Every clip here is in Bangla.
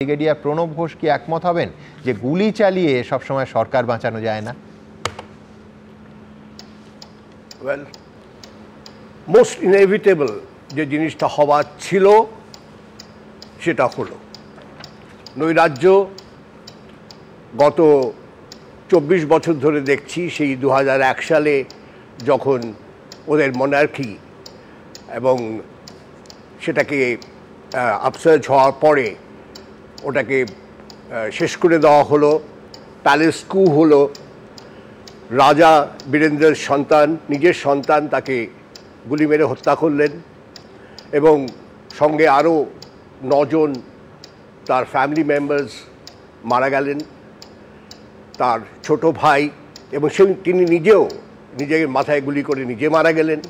ব্রিগেডিয়ার প্রণব ঘোষ কি একমত হবেন যে গুলি চালিয়ে সবসময় সরকার বাঁচানো যায় না? ওয়েল, মোস্ট ইনএভিটেবল যে জিনিসটা হওয়ার ছিল সেটা হলো। নৈরাজ্য গত 24 বছর ধরে দেখছি, সেই 2001 সালে যখন ওদের মনার্কি এবং সেটাকে আপসার্জ হওয়ার পরে ওটাকে শেষ করে দেওয়া হলো, প্যালেস কু হলো, রাজা বীরেন্দ্রের সন্তান, নিজের সন্তান, তাকে গুলি মেরে হত্যা করলেন এবং সঙ্গে আরও 9 জন তার ফ্যামিলি মেম্বার্স মারা গেলেন, তার ছোট ভাই এবং তিনি নিজেও নিজের মাথায় গুলি করে নিজে মারা গেলেন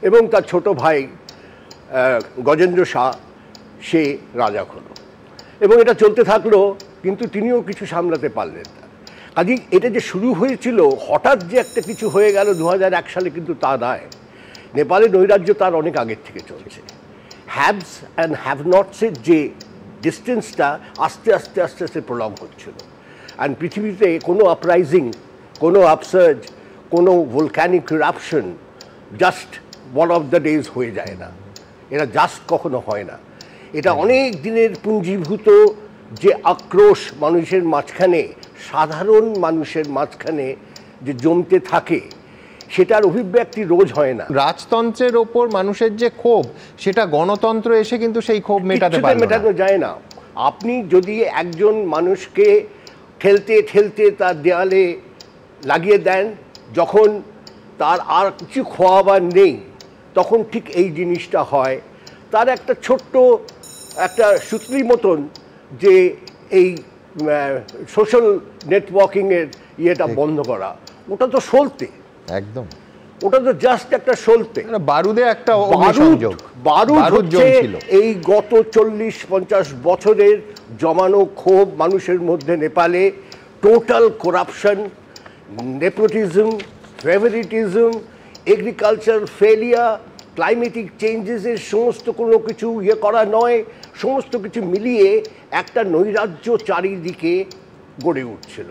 এবং তার ছোট ভাই গজেন্দ্র শাহ সে রাজা হলো এবং এটা চলতে থাকলো, কিন্তু তিনিও কিছু সামলাতে পারলেন না। কাজেই এটা যে শুরু হয়েছিল হঠাৎ যে একটা কিছু হয়ে গেল 2001 সালে, কিন্তু তা নয়। নেপালে নৈরাজ্য তার অনেক আগের থেকে চলছে। হ্যাভস অ্যান্ড হ্যাভ নটসের যে ডিস্টেন্সটা আস্তে আস্তে আস্তে আস্তে প্রলং হচ্ছিল। অ্যান্ড পৃথিবীতে কোনো আপরাইজিং, কোনো আপসার্জ, কোনো volcanic eruption just one of the days হয়ে যায় না, এটা জাস্ট কখনো হয় না। এটা অনেক দিনের পুঞ্জীভূত যে আক্রোশ মানুষের মাঝখানে, সাধারণ মানুষের মাঝখানে যে জমতে থাকে, সেটার অভিব্যক্তি রোজ হয় না। রাজতন্ত্রের ওপর মানুষের যে ক্ষোভ, সেটা গণতন্ত্র এসে কিন্তু সেই ক্ষোভ মেটানো যায় না। আপনি যদি একজন মানুষকে ঠেলতে ঠেলতে তার দেয়ালে লাগিয়ে দেন, যখন তার আর কিছু খোয়াবার নেই, তখন ঠিক এই জিনিসটা হয়। তার একটা ছোট্ট একটা সূত্রী মতন যে এই সোশ্যাল নেটওয়ার্কিংয়ের ইয়েটা বন্ধ করা, ওটা তো সলতে, একদম ওটা তো জাস্ট একটা সলতে, বারুদে একটা বারুদ ছিল। এই গত 40-50 বছরের জমানো ক্ষোভ মানুষের মধ্যে নেপালে, total corruption, nepotism, favouritism, agriculture failure, climatic চেঞ্জেসের সমস্ত কোনো কিছু করা নয়, সমস্ত কিছু মিলিয়ে একটা নৈরাজ্য চারিদিকে গড়ে উঠছিল।